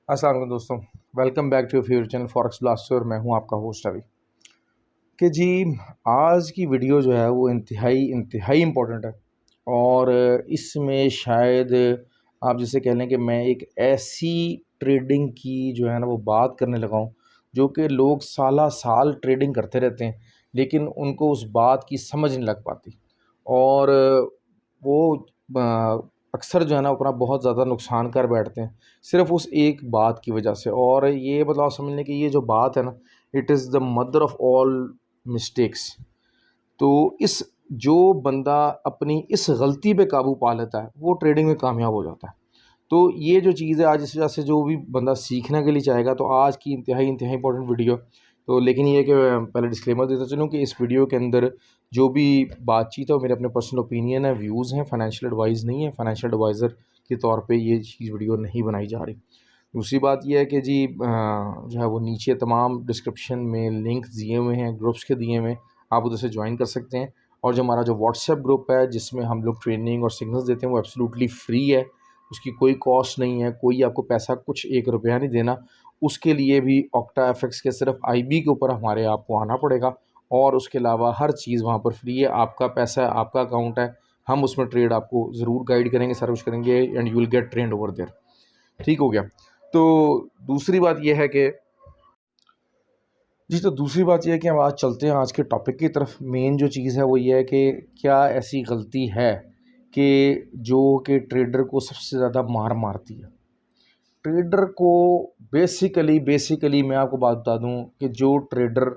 अस्सलाम वालेकुम दोस्तों। Welcome back to your favourite channel Forex Blaster. मैं हूं आपका होस्ट अभी कि जी आज की वीडियो जो है वो इंतहाई इम्पोर्टेंट है। और इसमें शायद आप जैसे कह लें कि मैं एक ऐसी ट्रेडिंग की जो है ना वो बात करने लगा हूं जो कि लोग साला साल ट्रेडिंग करते रहते हैं, लेकिन उनको उस बात की समझ नहीं लग पाती। और वो अक्सर जो है ना अपना बहुत ज़्यादा नुकसान कर बैठते हैं सिर्फ उस एक बात की वजह से। और ये मतलब समझ लें कि ये जो बात है ना, it is the mother of all mistakes. तो इस जो बंदा अपनी इस गलती पे काबू पा लेता है वो ट्रेडिंग में कामयाब हो जाता है। तो ये जो चीज़ है आज इस वजह से जो भी बंदा सीखने के लिए चाहेगा तो आज की इंतहाई इंतहाई इंपॉर्टेंट वीडियो। तो लेकिन ये कि मैं पहले डिस्क्लेमर देता चलूँ कि इस वीडियो के अंदर जो भी बातचीत है वो मेरे अपने पर्सनल ओपिनियन है, व्यूज़ हैं, फाइनेंशियल एडवाइस नहीं है। फाइनेंशियल एडवाइज़र के तौर पे ये चीज़ वीडियो नहीं बनाई जा रही। दूसरी बात ये है कि जी जो है वो नीचे तमाम डिस्क्रिप्शन में लिंक दिए हुए हैं, ग्रुप्स के दिए हुए हैं, आप उधर से ज्वाइन कर सकते हैं। और जो हमारा जो व्हाट्सएप ग्रुप है जिसमें हम लोग ट्रेनिंग और सिग्नल्स देते हैं वो एब्सोल्युटली फ्री है। उसकी कोई कॉस्ट नहीं है, कोई आपको पैसा कुछ एक रुपया नहीं देना। उसके लिए भी ऑक्टा एफएक्स के सिर्फ आईबी के ऊपर हमारे आपको आना पड़ेगा। और उसके अलावा हर चीज़ वहाँ पर फ्री है। आपका पैसा है, आपका अकाउंट है, हम उसमें ट्रेड आपको ज़रूर गाइड करेंगे, सारा कुछ करेंगे and you will get trend over there. ठीक हो गया। तो दूसरी बात यह है कि जी, तो दूसरी बात यह है कि हम आज चलते हैं आज के टॉपिक की तरफ। मेन जो चीज़ है वो ये है कि क्या ऐसी गलती है कि जो कि ट्रेडर को सबसे ज़्यादा मार मारती है। ट्रेडर को बेसिकली मैं आपको बात बता दूं कि जो ट्रेडर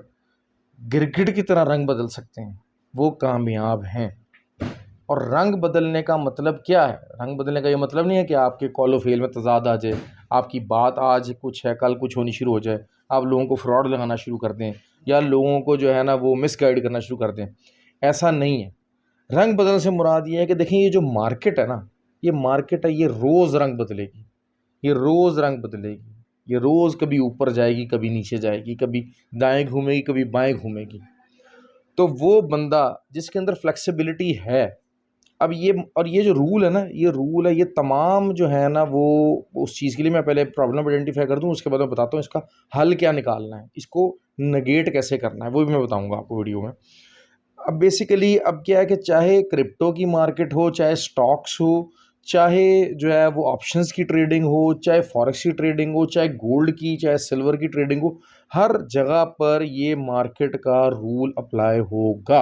गिरगिट की तरह रंग बदल सकते हैं वो कामयाब हैं। और रंग बदलने का मतलब क्या है? रंग बदलने का ये मतलब नहीं है कि आपके कॉल व फेल में तज़ाद आ जाए, आपकी बात आज कुछ है कल कुछ होनी शुरू हो जाए, आप लोगों को फ्रॉड लगाना शुरू कर दें या लोगों को जो है ना वो मिसगाइड करना शुरू कर दें। ऐसा नहीं है। रंग बदलने से मुराद ये है कि देखिए ये जो मार्केट है ना, ये मार्केट है, ये रोज़ रंग बदलेगी, ये रोज़ रंग बदलेगी, ये रोज़ कभी ऊपर जाएगी, कभी नीचे जाएगी, कभी दाएँ घूमेगी, कभी बाएँ घूमेगी। तो वो बंदा जिसके अंदर फ्लेक्सिबिलिटी है, अब ये और ये जो रूल है ना, ये रूल है, ये तमाम जो है ना वो उस चीज़ के लिए मैं पहले प्रॉब्लम आइडेंटिफाई कर दूँ, उसके बाद मैं बताता हूँ इसका हल क्या निकालना है, इसको नेगेट कैसे करना है, वो भी मैं बताऊँगा आपको वीडियो में। अब बेसिकली अब क्या है कि चाहे क्रिप्टो की मार्केट हो, चाहे स्टॉक्स हो, चाहे जो है वो ऑप्शंस की ट्रेडिंग हो, चाहे फॉरेक्स की ट्रेडिंग हो, चाहे गोल्ड की, चाहे सिल्वर की ट्रेडिंग हो, हर जगह पर ये मार्केट का रूल अप्लाई होगा।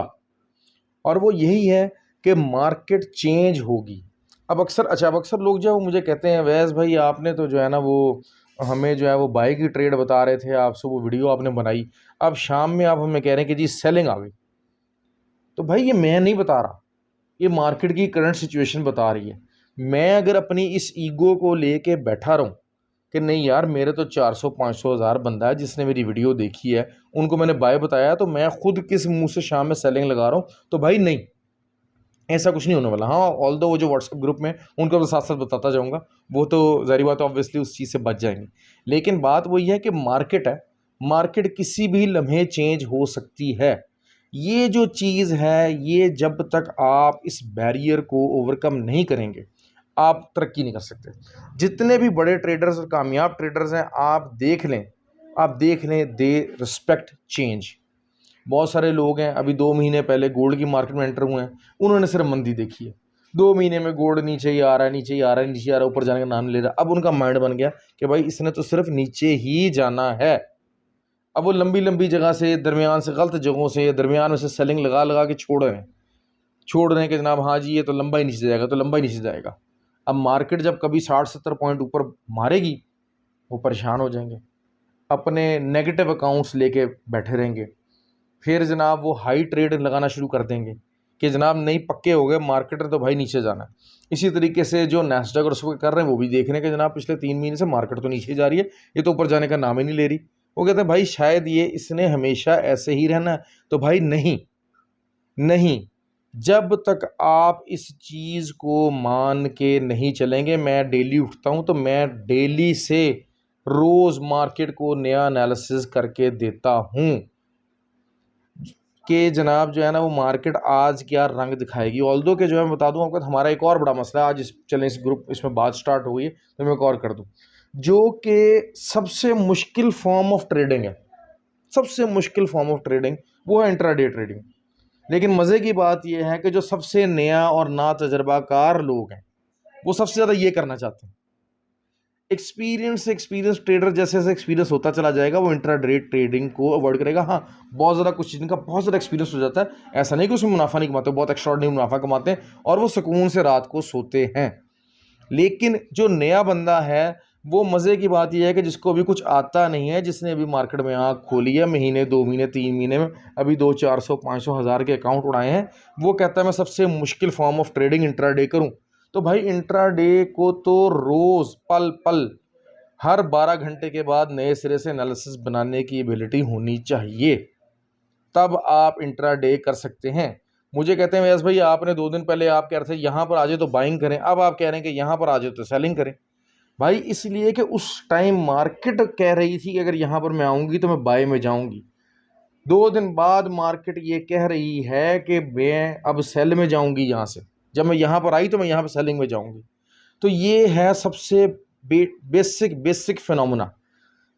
और वो यही है कि मार्केट चेंज होगी। अब अक्सर लोग जो है वो मुझे कहते हैं, वैस भाई आपने तो जो है ना वो हमें जो है वो बाई की ट्रेड बता रहे थे, आपसे वो वीडियो आपने बनाई, अब शाम में आप हमें कह रहे हैं कि जी सेलिंग आ गई। तो भाई ये मैं नहीं बता रहा, ये मार्केट की करंट सिचुएशन बता रही है। मैं अगर अपनी इस ईगो को लेके बैठा रहूं कि नहीं यार मेरे तो 400 500 हज़ार बंदा है जिसने मेरी वीडियो देखी है, उनको मैंने बाय बताया, तो मैं खुद किस मुंह से शाम में सेलिंग लगा रहा हूं, तो भाई नहीं, ऐसा कुछ नहीं होने वाला। हाँ, ऑल दो वो जो व्हाट्सएप ग्रुप में उनको तो साथ साथ बताता जाऊंगा, वो तो ज़ाहिर बात है ऑब्वियसली उस चीज़ से बच जाएंगे। लेकिन बात वही है कि मार्केट है, मार्केट किसी भी लम्हे चेंज हो सकती है। ये जो चीज़ है, ये जब तक आप इस बैरियर को ओवरकम नहीं करेंगे आप तरक्की नहीं कर सकते। जितने भी बड़े ट्रेडर्स और कामयाब ट्रेडर्स हैं आप देख लें दे रिस्पेक्ट चेंज। बहुत सारे लोग हैं अभी 2 महीने पहले गोल्ड की मार्केट में एंटर हुए हैं, उन्होंने सिर्फ मंदी देखी है। 2 महीने में गोल्ड नीचे ही आ रहा है, नीचे ही आ रहा है, नीचे आ रहा है, ऊपर जाने का नाम नहीं ले रहा। अब उनका माइंड बन गया कि भाई इसने तो सिर्फ नीचे ही जाना है। अब वो लंबी लंबी जगह से, दरमियान से, गलत जगहों से, दरमियान में से सेलिंग लगा लगा के छोड़ रहे हैं कि जनाब हाँ जी ये तो लंबा ही नीचे जाएगा, तो लंबा ही नीचे जाएगा। अब मार्केट जब कभी 60-70 पॉइंट ऊपर मारेगी वो परेशान हो जाएंगे, अपने नेगेटिव अकाउंट्स लेके बैठे रहेंगे। फिर जनाब वो हाई ट्रेड लगाना शुरू कर देंगे कि जनाब नहीं पक्के हो गए, मार्केट ने तो भाई नीचे जाना है। इसी तरीके से जो नैस्डैक और उसको कर रहे हैं वो भी देख रहे हैं कि जनाब पिछले 3 महीने से मार्केट तो नीचे जा रही है, ये तो ऊपर जाने का नाम ही नहीं ले रही। वो कहते हैं भाई शायद ये इसने हमेशा ऐसे ही रहना है। तो भाई नहीं, नहीं, जब तक आप इस चीज़ को मान के नहीं चलेंगे। मैं डेली उठता हूँ तो मैं डेली से रोज़ मार्केट को नया एनालिसिस करके देता हूँ कि जनाब जो है ना वो मार्केट आज क्या रंग दिखाएगी। ऑल्दो जो है मैं बता दूं आपको, हमारा एक और बड़ा मसला है आज, चलें इस ग्रुप इसमें बात स्टार्ट हो गई है तो मैं एक और कर दूं। जो कि सबसे मुश्किल फॉर्म ऑफ ट्रेडिंग है, सबसे मुश्किल फॉर्म ऑफ ट्रेडिंग वो है इंट्राडे ट्रेडिंग। लेकिन मज़े की बात यह है कि जो सबसे नया और ना तजर्बाकार लोग हैं वो सबसे ज़्यादा ये करना चाहते हैं। एक्सपीरियंस ट्रेडर जैसे जैसे एक्सपीरियंस होता चला जाएगा वो इंट्राडे ट्रेडिंग को अवॉइड करेगा। हाँ, बहुत ज़्यादा कुछ चीज़ का बहुत ज़्यादा एक्सपीरियंस हो जाता है, ऐसा नहीं कि उसमें मुनाफा नहीं कमाते, बहुत एक्स्ट्राऑर्डिनरी मुनाफा कमाते हैं और वो सुकून से रात को सोते हैं। लेकिन जो नया बंदा है वो मज़े की बात यह है कि जिसको अभी कुछ आता नहीं है, जिसने अभी मार्केट में आँख खोली है, महीने 2 महीने 3 महीने में अभी 200 400 500 हज़ार के अकाउंट उड़ाए हैं, वो कहता है मैं सबसे मुश्किल फॉर्म ऑफ ट्रेडिंग इंट्राडे करूं। तो भाई इंट्राडे को तो रोज़ पल पल हर 12 घंटे के बाद नए सिरे से एनालिसिस बनाने की एबिलिटी होनी चाहिए, तब आप इंट्राडे कर सकते हैं। मुझे कहते हैं व्यास भाई आपने 2 दिन पहले आप कह रहे थे यहाँ पर आ जाए तो बाइंग करें, अब आप कह रहे हैं कि यहाँ पर आ जाए तो सेलिंग करें। भाई इसलिए कि उस टाइम मार्केट कह रही थी कि अगर यहाँ पर मैं आऊँगी तो मैं बाय में जाऊँगी, 2 दिन बाद मार्केट ये कह रही है कि मैं अब सेल में जाऊँगी यहाँ से, जब मैं यहाँ पर आई तो मैं यहाँ पर सेलिंग में जाऊँगी। तो ये है सबसे बेसिक फिनोमेना,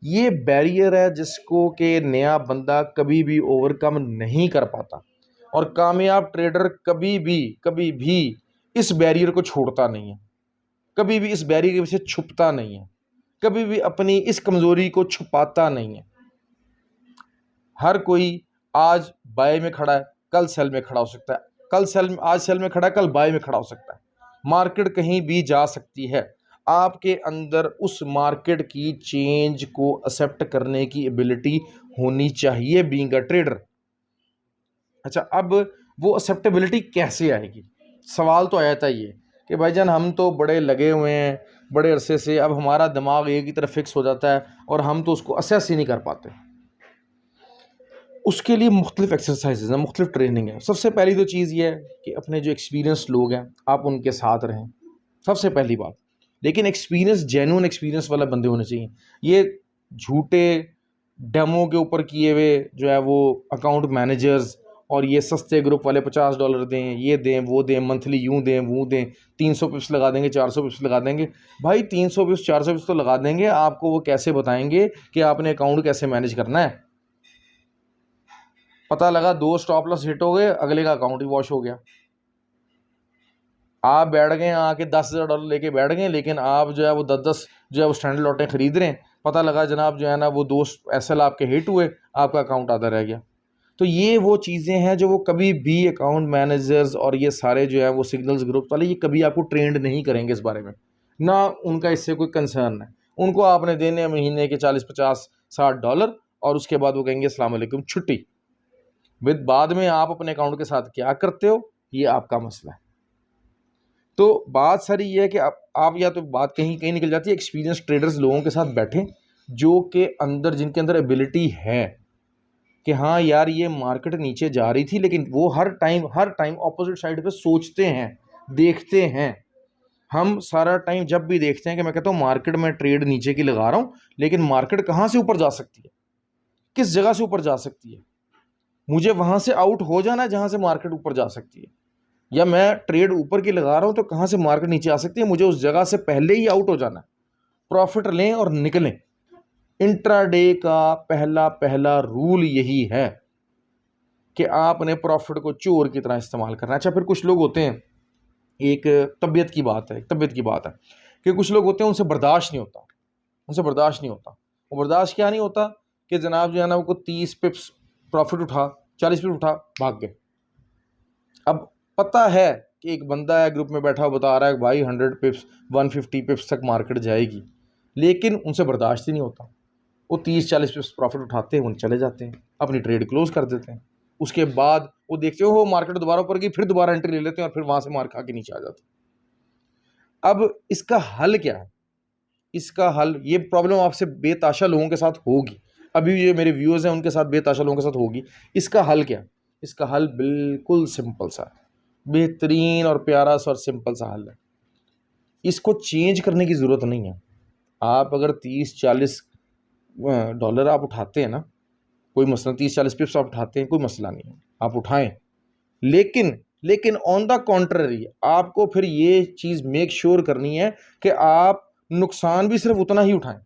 ये बैरियर है जिसको कि नया बंदा कभी भी ओवरकम नहीं कर पाता, और कामयाब ट्रेडर कभी भी इस बैरियर को छोड़ता नहीं है, कभी भी इस बैरियर के पीछे छुपता नहीं है, कभी भी अपनी इस कमज़ोरी को छुपाता नहीं है। हर कोई आज बाय में खड़ा है, कल सेल में खड़ा हो सकता है, आज सेल में खड़ा है, कल बाय में खड़ा हो सकता है। मार्केट कहीं भी जा सकती है, आपके अंदर उस मार्केट की चेंज को एक्सेप्ट करने की एबिलिटी होनी चाहिए बीइंग अ ट्रेडर। अच्छा, अब वो एक्सेप्टेबिलिटी कैसे आएगी? सवाल तो आया था ये कि भाईजान हम तो बड़े लगे हुए हैं बड़े अरसे से, अब हमारा दिमाग एक ही तरफ फिक्स हो जाता है और हम तो उसको असेस ही नहीं कर पाते। उसके लिए मुख्तलिफ एक्सरसाइजेज हैं, मुख्तलिफ ट्रेनिंग है। सबसे पहली तो चीज़ ये है कि अपने जो एक्सपीरियंस लोग हैं आप उनके साथ रहें, सबसे पहली बात। लेकिन एक्सपीरियंस जेन्युइन एक्सपीरियंस वाला बंदे होने चाहिए। ये झूठे डेमो के ऊपर किए हुए जो है वो अकाउंट मैनेजर्स और ये सस्ते ग्रुप वाले $50 दें, ये दें, वो दें, मंथली यूँ दें, वो दें, 300 पिप्स लगा देंगे, 400 पिप्स लगा देंगे। भाई 300 पिप्स 400 पिप्स तो लगा देंगे, आपको वो कैसे बताएंगे कि आपने अकाउंट कैसे मैनेज करना है? पता लगा 2 स्टॉप लॉस हिट हो गए, अगले का अकाउंट ही वॉश हो गया। आप बैठ गए आके $10,000 लेके बैठ गए, लेकिन आप जो है वो 10-10 जो है वो स्टैंडर्ड लॉटें खरीद रहे हैं। पता लगा जनाब जो है ना वो 2 एसएल आपके हिट हुए, आपका अकाउंट आधा रह गया। तो ये वो चीज़ें हैं जो वो कभी भी अकाउंट मैनेजर्स और ये सारे जो है वो सिग्नल्स ग्रुप वाले ये कभी आपको ट्रेंड नहीं करेंगे इस बारे में, ना उनका इससे कोई कंसर्न है। उनको आपने देने महीने के 40 50 60 डॉलर और उसके बाद वो कहेंगे अस्सलाम वालेकुम छुट्टी। विद बाद में आप अपने अकाउंट के साथ क्या करते हो ये आपका मसला है। तो बात सारी ये है कि आप या तो बात कहीं कहीं निकल जाती है, एक्सपीरियंस ट्रेडर्स लोगों के साथ बैठें जो के अंदर जिनके अंदर एबिलिटी है कि हाँ यार ये मार्केट नीचे जा रही थी, लेकिन वो हर टाइम ऑपोजिट साइड पे सोचते हैं, देखते हैं। हम सारा टाइम जब भी देखते हैं कि मैं कहता हूँ मार्केट में ट्रेड नीचे की लगा रहा हूँ, लेकिन मार्केट कहाँ से ऊपर जा सकती है, किस जगह से ऊपर जा सकती है, मुझे वहाँ से आउट हो जाना है जहाँ से मार्केट ऊपर जा सकती है, या मैं ट्रेड ऊपर की लगा रहा हूँ तो कहाँ से मार्केट नीचे आ सकती है, मुझे उस जगह से पहले ही आउट हो जाना है। प्रॉफिट लें और निकलें। इंट्राडे का पहला रूल यही है कि आपने प्रॉफिट को चोर की तरह इस्तेमाल करना है। अच्छा, फिर कुछ लोग होते हैं, एक तबीयत की बात है कि कुछ लोग होते हैं उनसे बर्दाश्त नहीं होता। वो बर्दाश्त क्या नहीं होता कि जनाब जो है ना वो 30 पिप्स प्रॉफिट उठा, 40 पिप्स उठा, भाग गए। अब पता है कि एक बंदा है ग्रुप में बैठा हुआ बता रहा है कि भाई 100 पिप्स 150 पिप्स तक मार्केट जाएगी, लेकिन उनसे बर्दाश्त ही नहीं होता। वो 30-40 पिप्स प्रॉफिट उठाते हैं, उन चले जाते हैं, अपनी ट्रेड क्लोज कर देते हैं। उसके बाद वो देखते हो मार्केट दोबारा ऊपर गई, फिर दोबारा एंट्री ले लेते हैं और फिर वहाँ से मार खा के नीचे आ जाते हैं। अब इसका हल क्या है? इसका हल, ये प्रॉब्लम आपसे बेताशा लोगों के साथ होगी, अभी ये मेरे व्यूअर्स हैं उनके साथ बेताशा लोगों के साथ होगी। इसका हल क्या? इसका हल बिल्कुल सिंपल सा है, बेहतरीन और प्यारा सा और सिंपल सा हल है। इसको चेंज करने की ज़रूरत नहीं है। आप अगर 30-40 डॉलर आप उठाते हैं ना, कोई मसला, 30-40 पिप्स आप उठाते हैं, कोई मसला नहीं है, आप उठाएं। लेकिन ऑन द कॉन्ट्ररी आपको फिर ये चीज़ मेक श्योर करनी है कि आप नुकसान भी सिर्फ उतना ही उठाएं।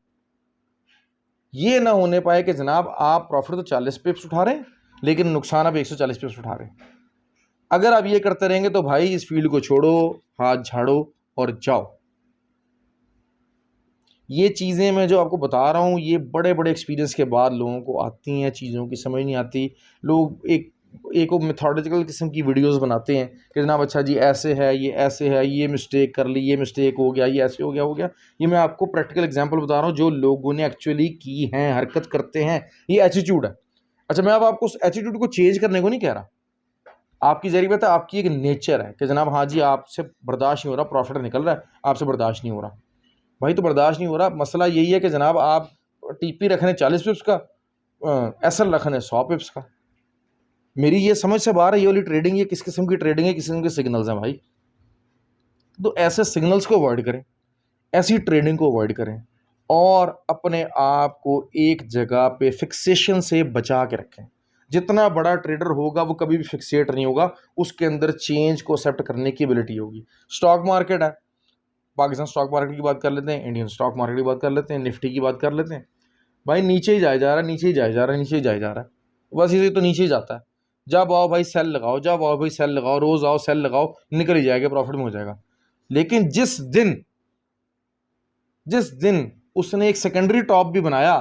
ये ना होने पाए कि जनाब आप प्रॉफिट तो 40 पिप्स उठा रहे हैं लेकिन नुकसान आप 140 पिप्स उठा रहे हैं। अगर आप ये करते रहेंगे तो भाई इस फील्ड को छोड़ो, हाथ झाड़ो और जाओ। ये चीज़ें मैं जो आपको बता रहा हूँ ये बड़े बड़े एक्सपीरियंस के बाद लोगों को आती हैं, चीज़ों की समझ नहीं आती। लोग एक वो मेथोडिकल किस्म की वीडियोस बनाते हैं कि जनाब अच्छा जी ऐसे है, ये ऐसे है, ये मिस्टेक कर ली, ये मिस्टेक हो गया, ये ऐसे हो गया। ये मैं आपको प्रैक्टिकल एग्जांपल बता रहा हूँ जो लोगों ने एक्चुअली की हैं, हरकत करते हैं। ये एटीट्यूड है। अच्छा, मैं अब आपको उस एटीट्यूड को चेंज करने को नहीं कह रहा, आपकी ज़रूरत है, आपकी एक नेचर है कि जनाब हाँ जी आपसे बर्दाश्त नहीं हो रहा, प्रॉफिट निकल रहा है, आपसे बर्दाश्त नहीं हो रहा। भाई तो बर्दाश्त नहीं हो रहा, मसला यही है कि जनाब आप टीपी रखने 40 पिप्स का, एसएल रखने 100 पिप्स का। मेरी ये समझ से बाहर है ये वाली ट्रेडिंग, ये किस किस्म की ट्रेडिंग है, किस किस्म के सिग्नल्स हैं भाई। तो ऐसे सिग्नल्स को अवॉइड करें, ऐसी ट्रेडिंग को अवॉइड करें और अपने आप को एक जगह पे फिक्सेशन से बचा के रखें। जितना बड़ा ट्रेडर होगा वो कभी भी फिक्सेट नहीं होगा, उसके अंदर चेंज को एक्सेप्ट करने की एबिलिटी होगी। स्टॉक मार्केट है, पाकिस्तान स्टॉक मार्केट की बात कर लेते हैं, इंडियन स्टॉक मार्केट की बात कर लेते हैं, निफ्टी की बात कर लेते हैं। भाई नीचे ही जाए जा रहा है, नीचे ही जाए जा रहा है, नीचे ही जाए जा रहा है, बस इसे तो नीचे ही जाता है। जब आओ भाई सेल लगाओ, जब आओ भाई सेल लगाओ, रोज आओ सेल लगाओ, निकल ही जाएगा, प्रॉफिट में हो जाएगा। लेकिन जिस दिन उसने एक सेकेंडरी टॉप भी बनाया,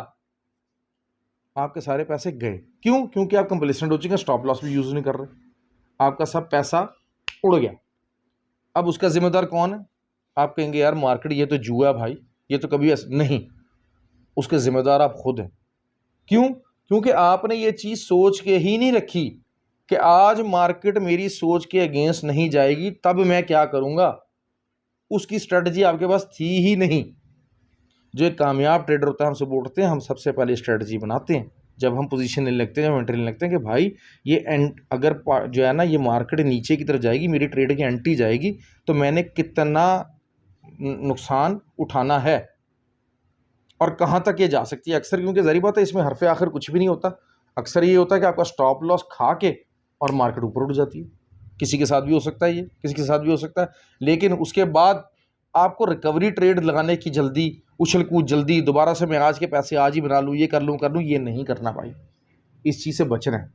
आपके सारे पैसे गए। क्यों? क्योंकि आप कंप्लेसेंट हो चुके हैं, स्टॉप लॉस भी यूज नहीं कर रहे, आपका सब पैसा उड़ गया। अब उसका जिम्मेदार कौन है? आप कहेंगे यार मार्केट ये तो जुआ है भाई, ये तो कभी नहीं, उसके जिम्मेदार आप खुद हैं। क्यों? क्योंकि आपने ये चीज सोच के ही नहीं रखी कि आज मार्केट मेरी सोच के अगेंस्ट नहीं जाएगी, तब मैं क्या करूंगा। उसकी स्ट्रेटजी आपके पास थी ही नहीं। जो एक कामयाब ट्रेडर होता है, हम सब उठते हैं, हम सबसे पहले स्ट्रेटजी बनाते हैं। जब हम पोजीशन लेने लगते हैं, जब एंट्री लेने लगते हैं कि भाई ये अगर जो है ना ये मार्केट नीचे की तरफ जाएगी, मेरी ट्रेड की एंट्री जाएगी, तो मैंने कितना नुकसान उठाना है और कहाँ तक ये जा सकती है। अक्सर क्योंकि ज़री बात है इसमें हरफ आखिर कुछ भी नहीं होता, अक्सर ये होता है कि आपका स्टॉप लॉस खा के और मार्केट ऊपर उठ जाती है। किसी के साथ भी हो सकता है, ये किसी के साथ भी हो सकता है। लेकिन उसके बाद आपको रिकवरी ट्रेड लगाने की जल्दी, उछल कूद जल्दी, दोबारा से मैं आज के पैसे आज ही बना लूँ, ये कर लूँ, ये नहीं करना भाई, इस चीज़ से बचना है।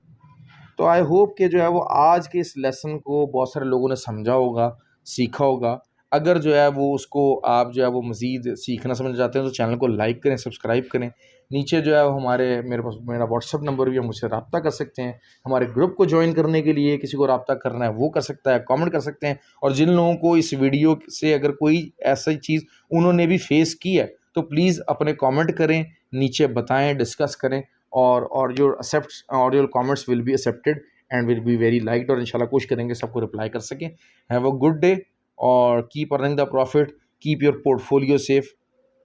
तो आई होप कि जो है वो आज के इस लेसन को बहुत सारे लोगों ने समझा होगा, सीखा होगा। अगर जो है वो उसको आप जो है वो मज़ीद सीखना समझना चाहते हैं तो चैनल को लाइक करें, सब्सक्राइब करें। नीचे जो है वो मेरे पास मेरा व्हाट्सअप नंबर भी है, मुझसे रब्ता कर सकते हैं। हमारे ग्रुप को ज्वाइन करने के लिए किसी को रब्ता करना है वो कर सकता है, कमेंट कर सकते हैं। और जिन लोगों को इस वीडियो से अगर कोई ऐसी चीज़ उन्होंने भी फेस की है तो प्लीज़ अपने कमेंट करें, नीचे बताएं, डिस्कस करें। और your comments will be accepted and will be very liked. और इंशाल्लाह कोशिश करेंगे सबको रिप्लाई कर सकें। हैव अ गुड डे और keep earning the profit, keep your portfolio safe.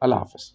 अल्लाह हाफ़िज़।